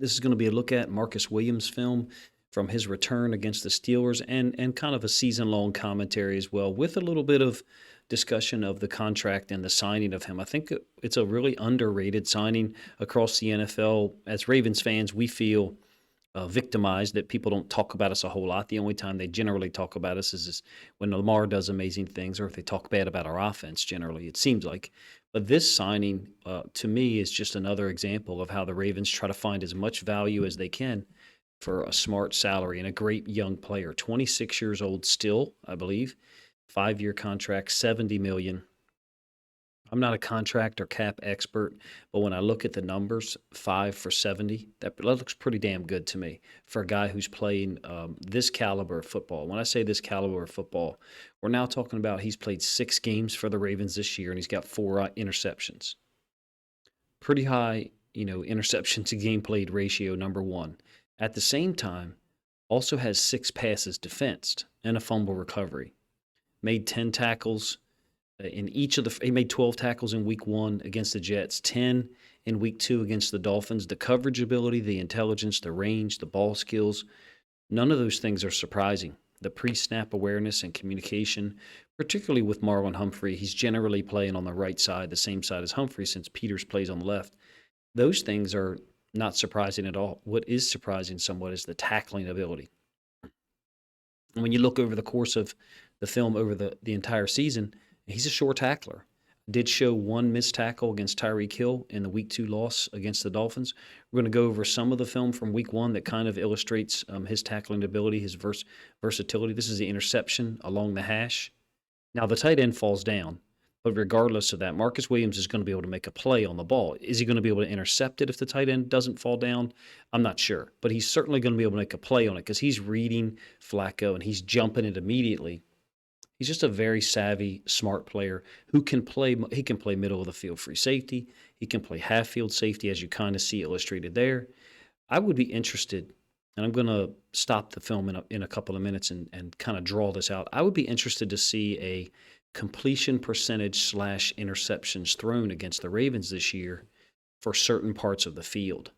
This is going to be a look at Marcus Williams' film from his return against the Steelers and kind of a season-long commentary as well, with a little bit of discussion of the contract and the signing of him. I think it's a really underrated signing across the NFL. As Ravens fans, we feel victimized that people don't talk about us a whole lot. The only time they generally talk about us is when Lamar does amazing things or if they talk bad about our offense, generally, it seems like. But this signing, to me, is just another example of how the Ravens try to find as much value as they can for a smart salary and a great young player. 26 years old still, I believe. 5-year contract, $70 million. I'm not a contract or cap expert, but when I look at the numbers, 5 for 70, that looks pretty damn good to me for a guy who's playing this caliber of football. When I say this caliber of football, we're now talking about he's played 6 games for the Ravens this year, and he's got 4 interceptions. Pretty high, interception to game played ratio, number one. At the same time, also has 6 passes defensed and a fumble recovery. Made 10 tackles in each of he made 12 tackles in week 1 against the Jets, 10 in week 2 against the Dolphins. The coverage ability, the intelligence, the range, the ball skills, none of those things are surprising. The pre-snap awareness and communication, particularly with Marlon Humphrey, he's generally playing on the right side, the same side as Humphrey since Peters plays on the left. Those things are not surprising at all. What is surprising somewhat is the tackling ability. When you look over the course of the film over the entire season, he's a sure tackler. Did show 1 missed tackle against Tyreek Hill in the week 2 loss against the Dolphins. We're going to go over some of the film from week 1 that kind of illustrates his tackling ability, his versatility. This is the interception along the hash. Now, the tight end falls down, but regardless of that, Marcus Williams is going to be able to make a play on the ball. Is he going to be able to intercept it if the tight end doesn't fall down? I'm not sure, but he's certainly going to be able to make a play on it because he's reading Flacco and he's jumping it immediately. He's just a very savvy, smart player who can play. He can play middle of the field free safety. He can play half field safety, as you kind of see illustrated there. I would be interested, and I'm going to stop the film in a couple of minutes and kind of draw this out. I would be interested to see a completion percentage / interceptions thrown against the Ravens this year for certain parts of the field.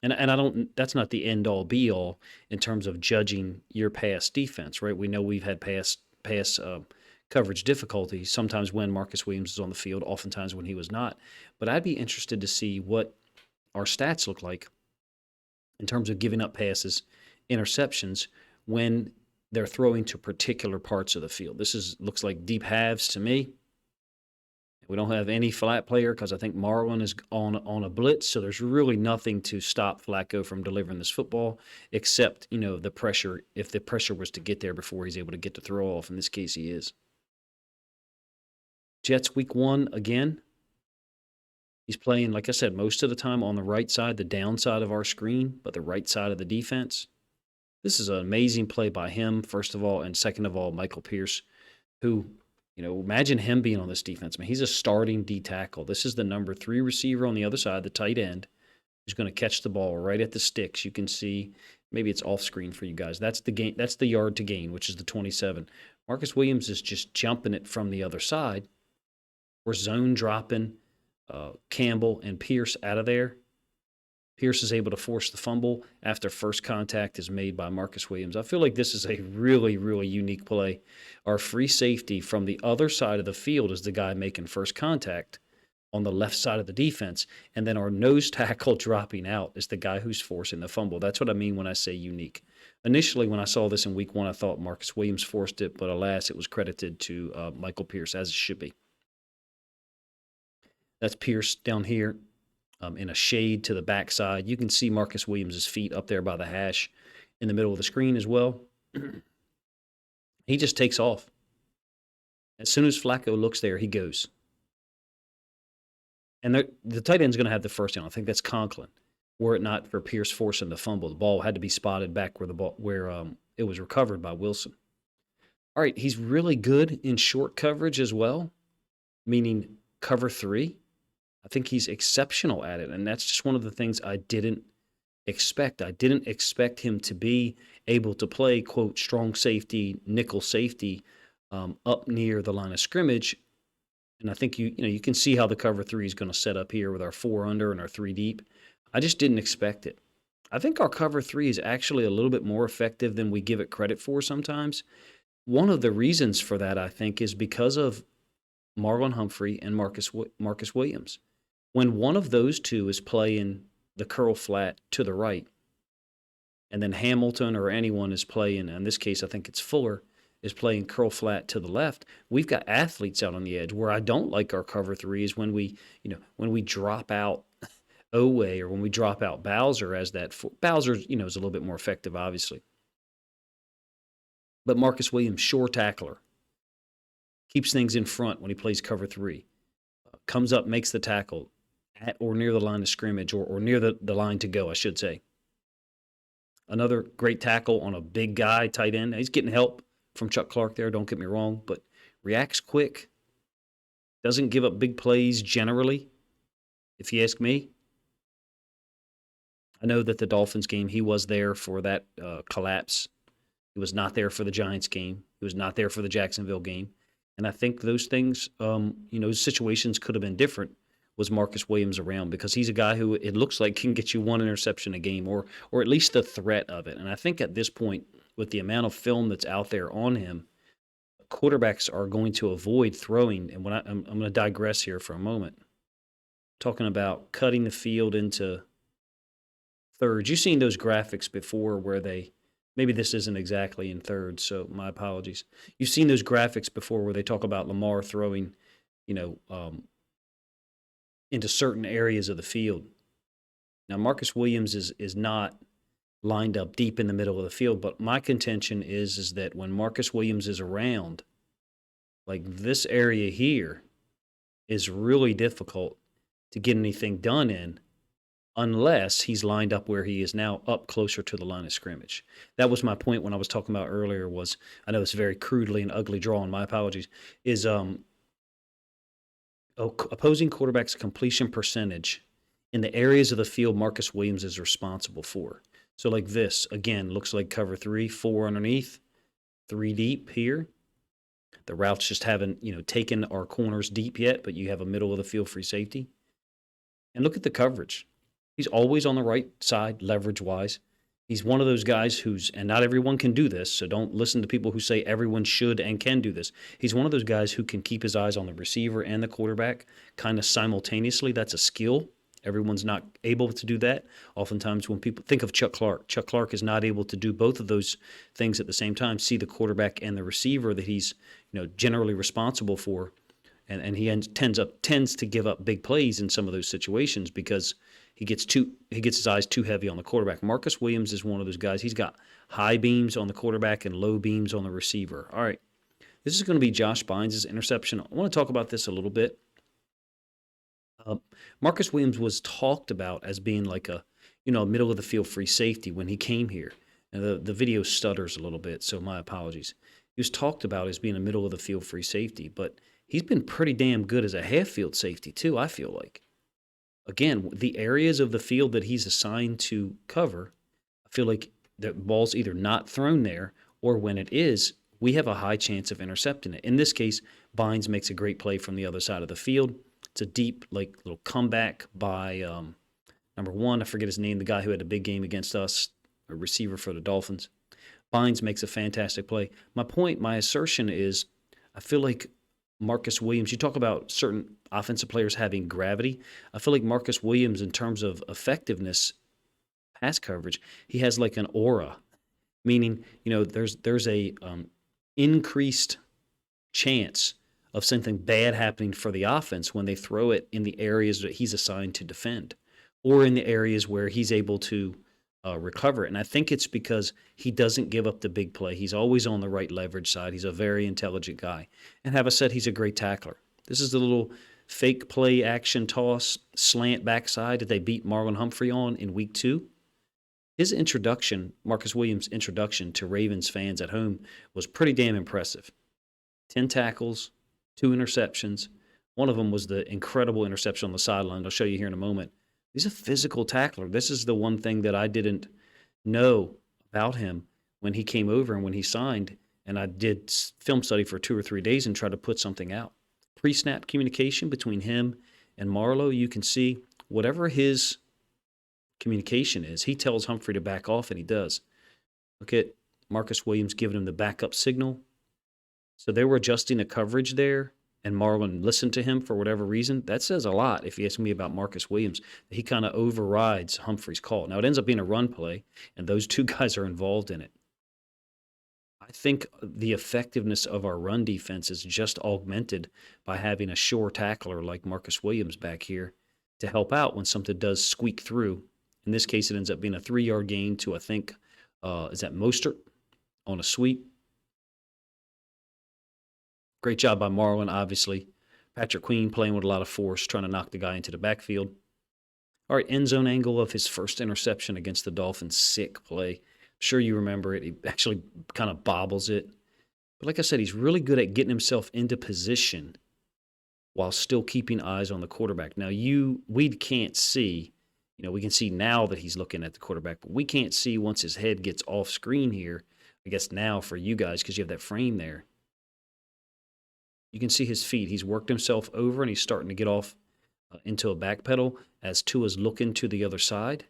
And I don't. That's not the end all be all in terms of judging your pass defense, right? We know we've had pass coverage difficulty, sometimes when Marcus Williams is on the field, oftentimes when he was not. But I'd be interested to see what our stats look like in terms of giving up passes, interceptions, when they're throwing to particular parts of the field. This looks like deep halves to me. We don't have any flat player because I think Marlon is on a blitz, so there's really nothing to stop Flacco from delivering this football except, the pressure, if the pressure was to get there before he's able to get the throw off. In this case, he is. Jets week 1, again, he's playing, like I said, most of the time on the right side, the downside of our screen, but the right side of the defense. This is an amazing play by him, first of all, and second of all, Michael Pierce, who... imagine him being on this defense. I mean, he's a starting D tackle. This is the number 3 receiver on the other side, the tight end, who's going to catch the ball right at the sticks. You can see, maybe it's off screen for you guys. That's the gain. That's the yard to gain, which is the 27. Marcus Williams is just jumping it from the other side. We're zone dropping Campbell and Pierce out of there. Pierce is able to force the fumble after first contact is made by Marcus Williams. I feel like this is a really, really unique play. Our free safety from the other side of the field is the guy making first contact on the left side of the defense, and then our nose tackle dropping out is the guy who's forcing the fumble. That's what I mean when I say unique. Initially, when I saw this in week 1, I thought Marcus Williams forced it, but alas, it was credited to Michael Pierce, as it should be. That's Pierce down here. In a shade to the backside. You can see Marcus Williams' feet up there by the hash in the middle of the screen as well. He just takes off. As soon as Flacco looks there, he goes. And the tight end's going to have the first down. I think that's Conklin. Were it not for Pierce forcing the fumble, the ball had to be spotted back where it was recovered by Wilson. All right, he's really good in short coverage as well, meaning cover 3. I think he's exceptional at it, and that's just one of the things I didn't expect. I didn't expect him to be able to play, quote, strong safety, nickel safety up near the line of scrimmage. And I think you can see how the cover 3 is going to set up here with our 4 under and our 3 deep. I just didn't expect it. I think our cover three is actually a little bit more effective than we give it credit for sometimes. One of the reasons for that, I think, is because of Marlon Humphrey and Marcus Williams. When one of those two is playing the curl flat to the right, and then Hamilton or anyone is playing, in this case, I think it's Fuller, is playing curl flat to the left, we've got athletes out on the edge. Where I don't like our cover three is when we drop out Owe or when we drop out Bowser as that. Bowser, is a little bit more effective, obviously. But Marcus Williams, sure tackler, keeps things in front when he plays cover three, comes up, makes the tackle at or near the line of scrimmage or near the line to go, I should say. Another great tackle on a big guy, tight end. He's getting help from Chuck Clark there, don't get me wrong, but reacts quick, doesn't give up big plays generally, if you ask me. I know that the Dolphins game, he was there for that collapse. He was not there for the Giants game. He was not there for the Jacksonville game. And I think those things, situations could have been different was Marcus Williams around, because he's a guy who it looks like can get you one interception a game or at least the threat of it. And I think at this point, with the amount of film that's out there on him, quarterbacks are going to avoid throwing. And I'm going to digress here for a moment, talking about cutting the field into thirds. You've seen those graphics before where maybe this isn't exactly in thirds, so my apologies. You've seen those graphics before where they talk about Lamar throwing, into certain areas of the field. Now, Marcus Williams is not lined up deep in the middle of the field, but my contention is that when Marcus Williams is around, like this area here is really difficult to get anything done in unless he's lined up where he is now, up closer to the line of scrimmage. That was my point when I was talking about earlier was, I know it's very crudely and ugly drawn, my apologies, is opposing quarterback's completion percentage in the areas of the field Marcus Williams is responsible for. So like this, again, looks like cover three, four underneath, three deep here. The routes just haven't, taken our corners deep yet, but you have a middle of the field free safety. And look at the coverage. He's always on the right side, leverage-wise. He's one of those guys and not everyone can do this, so don't listen to people who say everyone should and can do this. He's one of those guys who can keep his eyes on the receiver and the quarterback kind of simultaneously. That's a skill. Everyone's not able to do that. Oftentimes when people think of Chuck Clark is not able to do both of those things at the same time, see the quarterback and the receiver that he's generally responsible for. And he tends to give up big plays in some of those situations because he gets his eyes too heavy on the quarterback. Marcus Williams is one of those guys. He's got high beams on the quarterback and low beams on the receiver. All right, this is going to be Josh Bynes' interception. I want to talk about this a little bit. Marcus Williams was talked about as being like a middle of the field free safety when he came here. And the video stutters a little bit, so my apologies. He was talked about as being a middle of the field free safety, but he's been pretty damn good as a half field safety too, I feel like. Again, the areas of the field that he's assigned to cover, I feel like the ball's either not thrown there, or when it is, we have a high chance of intercepting it. In this case, Bynes makes a great play from the other side of the field. It's a deep, little comeback by number one. I forget his name, the guy who had a big game against us, a receiver for the Dolphins. Bynes makes a fantastic play. My assertion is, I feel like Marcus Williams, you talk about certain offensive players having gravity. I feel like Marcus Williams, in terms of effectiveness, pass coverage, he has like an aura, meaning, there's a increased chance of something bad happening for the offense when they throw it in the areas that he's assigned to defend or in the areas where he's able to recover it. And I think it's because he doesn't give up the big play. He's always on the right leverage side. He's a very intelligent guy. And have I said he's a great tackler? This is the little fake play action toss, slant backside that they beat Marlon Humphrey on in week 2. His introduction, Marcus Williams' introduction to Ravens fans at home was pretty damn impressive. 10 tackles, 2 interceptions. One of them was the incredible interception on the sideline. I'll show you here in a moment. He's a physical tackler. This is the one thing that I didn't know about him when he came over and when he signed, and I did film study for 2 or 3 days and tried to put something out. Pre-snap communication between him and Marlowe, you can see whatever his communication is. He tells Humphrey to back off, and he does. Look at Marcus Williams giving him the backup signal. So they were adjusting the coverage there, and Marlon listened to him for whatever reason. That says a lot if you ask me about Marcus Williams. He kind of overrides Humphrey's call. Now, it ends up being a run play, and those two guys are involved in it. I think the effectiveness of our run defense is just augmented by having a sure tackler like Marcus Williams back here to help out when something does squeak through. In this case, it ends up being a 3-yard gain to, I think, is that Mostert on a sweep. Great job by Marlon, obviously. Patrick Queen playing with a lot of force, trying to knock the guy into the backfield. All right, end zone angle of his first interception against the Dolphins. Sick play. Sure you remember it. He actually kind of bobbles it. But like I said, he's really good at getting himself into position while still keeping eyes on the quarterback. Now, we can't see, we can see now that he's looking at the quarterback, but we can't see once his head gets off screen here, I guess now for you guys because you have that frame there. You can see his feet. He's worked himself over, and he's starting to get off into a back pedal as Tua's looking to the other side.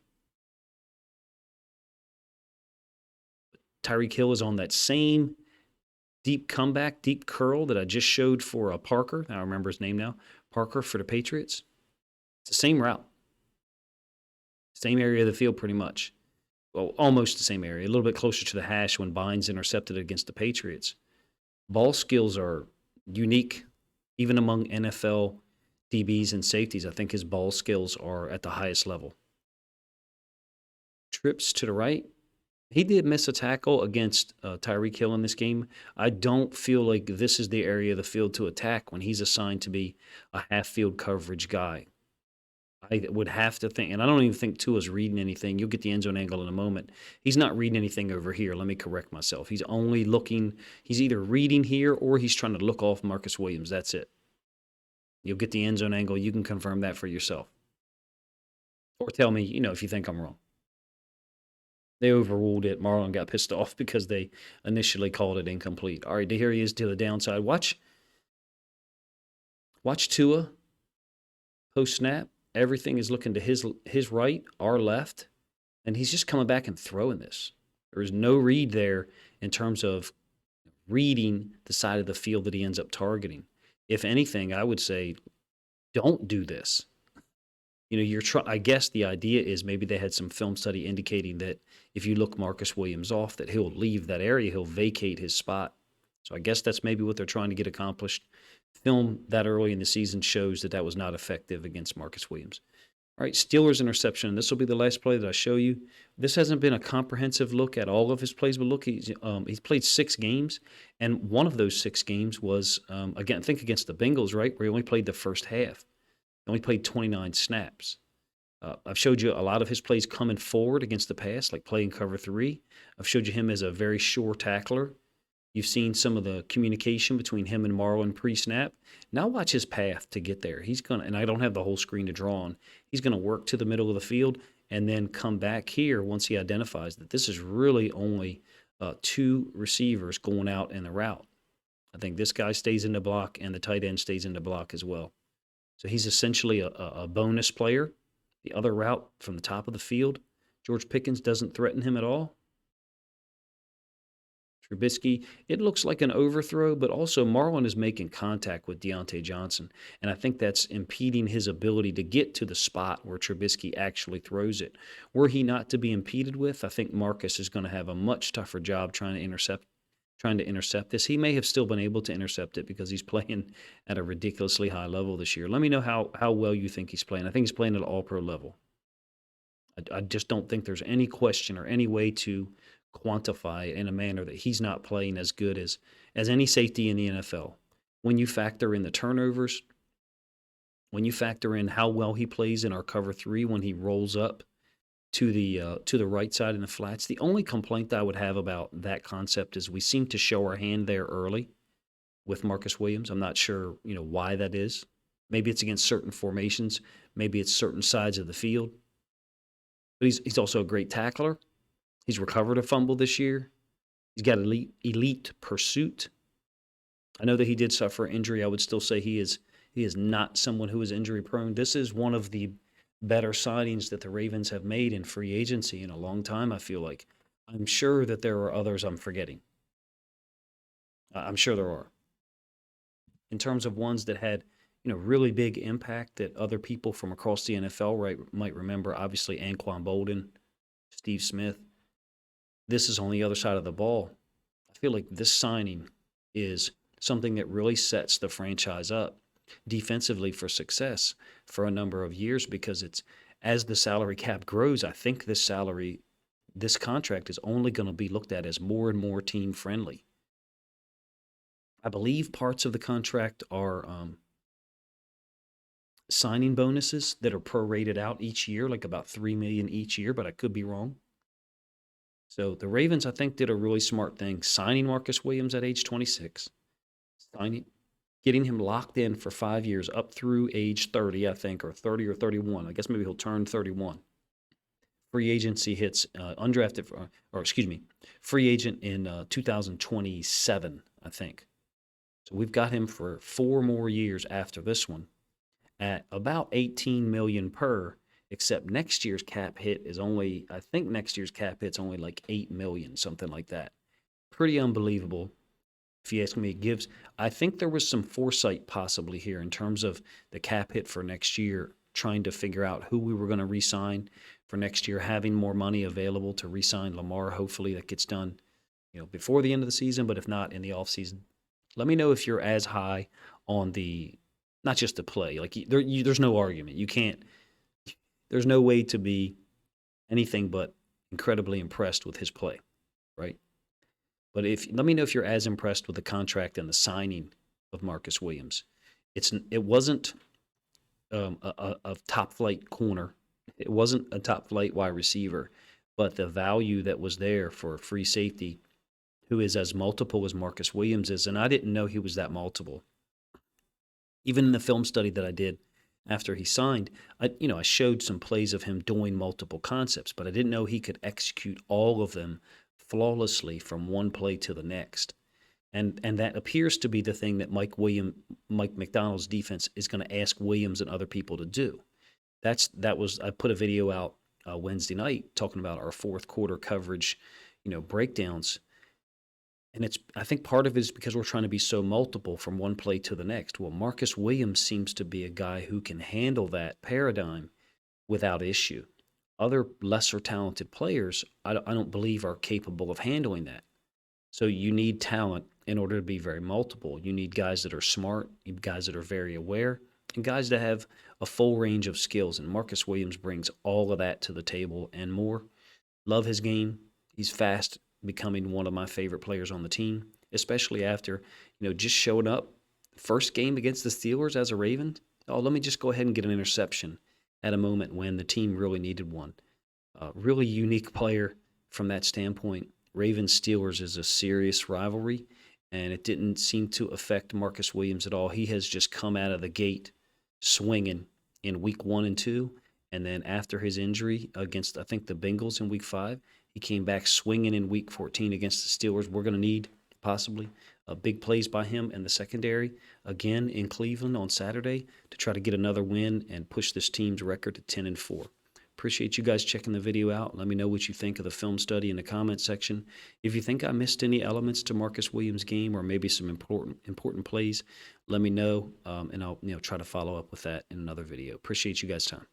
Tyreek Hill is on that same deep comeback, deep curl that I just showed for Parker. I remember his name now. Parker for the Patriots. It's the same route. Same area of the field pretty much. Well, almost the same area. A little bit closer to the hash when Bynes intercepted it against the Patriots. Ball skills are unique, even among NFL DBs and safeties. I think his ball skills are at the highest level. Trips to the right. He did miss a tackle against Tyreek Hill in this game. I don't feel like this is the area of the field to attack when he's assigned to be a half-field coverage guy. I would have to think, and I don't even think Tua's reading anything. You'll get the end zone angle in a moment. He's not reading anything over here. Let me correct myself. He's only looking, he's either reading here or he's trying to look off Marcus Williams. That's it. You'll get the end zone angle. You can confirm that for yourself. Or tell me, if you think I'm wrong. They overruled it. Marlon got pissed off because they initially called it incomplete. All right, here he is to the downside. Watch Tua post-snap. Everything is looking to his right, our left, and he's just coming back and throwing this. There is no read there in terms of reading the side of the field that he ends up targeting. If anything, I would say don't do this. I guess the idea is maybe they had some film study indicating that if you look Marcus Williams off, that he'll leave that area, he'll vacate his spot. So I guess that's maybe what they're trying to get accomplished. Film that early in the season shows that was not effective against Marcus Williams. All right, Steelers interception. This will be the last play that I show you. This hasn't been a comprehensive look at all of his plays, but look, he's played 6 games, and one of those 6 games was, again, I think against the Bengals, right, where he only played the first half. He only played 29 snaps. I've showed you a lot of his plays coming forward against the pass, like playing cover 3. I've showed you him as a very sure tackler. You've seen some of the communication between him and Marlon pre-snap. Now watch his path to get there. He's going to, and I don't have the whole screen to draw on, he's going to work to the middle of the field and then come back here once he identifies that this is really only 2 receivers going out in the route. I think this guy stays in the block and the tight end stays in the block as well. So he's essentially a bonus player. The other route from the top of the field, George Pickens doesn't threaten him at all. Trubisky, it looks like an overthrow, but also Marlon is making contact with Deontay Johnson, and I think that's impeding his ability to get to the spot where Trubisky actually throws it. Were he not to be impeded with, I think Marcus is going to have a much tougher job trying to intercept this. He may have still been able to intercept it because he's playing at a ridiculously high level this year. Let me know how well you think he's playing. I think he's playing at an all-pro level. I just don't think there's any question or any way to quantify it in a manner that he's not playing as good as any safety in the NFL. When you factor in the turnovers, when you factor in how well he plays in our cover 3 when he rolls up to the right side in the flats, the only complaint I would have about that concept is we seem to show our hand there early with Marcus Williams. I'm not sure, why that is. Maybe it's against certain formations. Maybe it's certain sides of the field. But he's also a great tackler. He's recovered a fumble this year. He's got elite pursuit. I know that he did suffer injury. I would still say he is not someone who is injury prone. This is one of the better signings that the Ravens have made in free agency in a long time, I feel like. I'm sure that there are others I'm forgetting. I'm sure there are. In terms of ones that had, really big impact that other people from across the NFL might remember, obviously Anquan Bolden, Steve Smith. This is on the other side of the ball. I feel like this signing is something that really sets the franchise up defensively for success for a number of years because it's as the salary cap grows, I think this contract is only going to be looked at as more and more team friendly. I believe parts of the contract are signing bonuses that are prorated out each year, like about $3 million each year, but I could be wrong. So the Ravens, I think, did a really smart thing signing Marcus Williams at age 26, signing, getting him locked in for 5 years up through age 30, I think, or 30 or 31. I guess maybe he'll turn 31. Free agency hits undrafted, or excuse me, free agent in 2027, I think. So we've got him for 4 more years after this one at about 18 million per, except next year's cap hit is only, I think next year's cap hit's only like 8 million, something like that. Pretty unbelievable. If you ask me, it gives, I think there was some foresight possibly here in terms of the cap hit for next year, trying to figure out who we were going to re-sign for next year, having more money available to re-sign Lamar. Hopefully that gets done, before the end of the season, but if not, in the offseason. Let me know if you're as high on the, not just the play. Like there's no argument. You can't. There's no way to be anything but incredibly impressed with his play, right? But let me know if you're as impressed with the contract and the signing of Marcus Williams. It wasn't a top flight corner. It wasn't a top flight wide receiver, but the value that was there for a free safety who is as multiple as Marcus Williams is, and I didn't know he was that multiple. Even in the film study that I did after he signed, I showed some plays of him doing multiple concepts, but I didn't know he could execute all of them flawlessly from one play to the next. And that appears to be the thing that Mike McDonald's defense is going to ask Williams and other people to do. I put a video out Wednesday night talking about our fourth quarter coverage, breakdowns. And I think part of it is because we're trying to be so multiple from one play to the next. Well, Marcus Williams seems to be a guy who can handle that paradigm without issue. Other lesser talented players, I don't believe are capable of handling that. So you need talent in order to be very multiple. You need guys that are smart, you need guys that are very aware, and guys that have a full range of skills. And Marcus Williams brings all of that to the table and more. Love his game. He's fast, becoming one of my favorite players on the team, especially after, just showing up first game against the Steelers as a Raven. Oh, let me just go ahead and get an interception at a moment when the team really needed one. Really unique player from that standpoint. Ravens-Steelers is a serious rivalry, and it didn't seem to affect Marcus Williams at all. He has just come out of the gate swinging in week 1 and 2, and then after his injury against, I think, the Bengals in week 5, he came back swinging in week 14 against the Steelers. We're going to need possibly big plays by him in the secondary again in Cleveland on Saturday to try to get another win and push this team's record to 10-4. Appreciate you guys checking the video out. Let me know what you think of the film study in the comment section. If you think I missed any elements to Marcus Williams' game or maybe some important plays, let me know, and I'll try to follow up with that in another video. Appreciate you guys' time.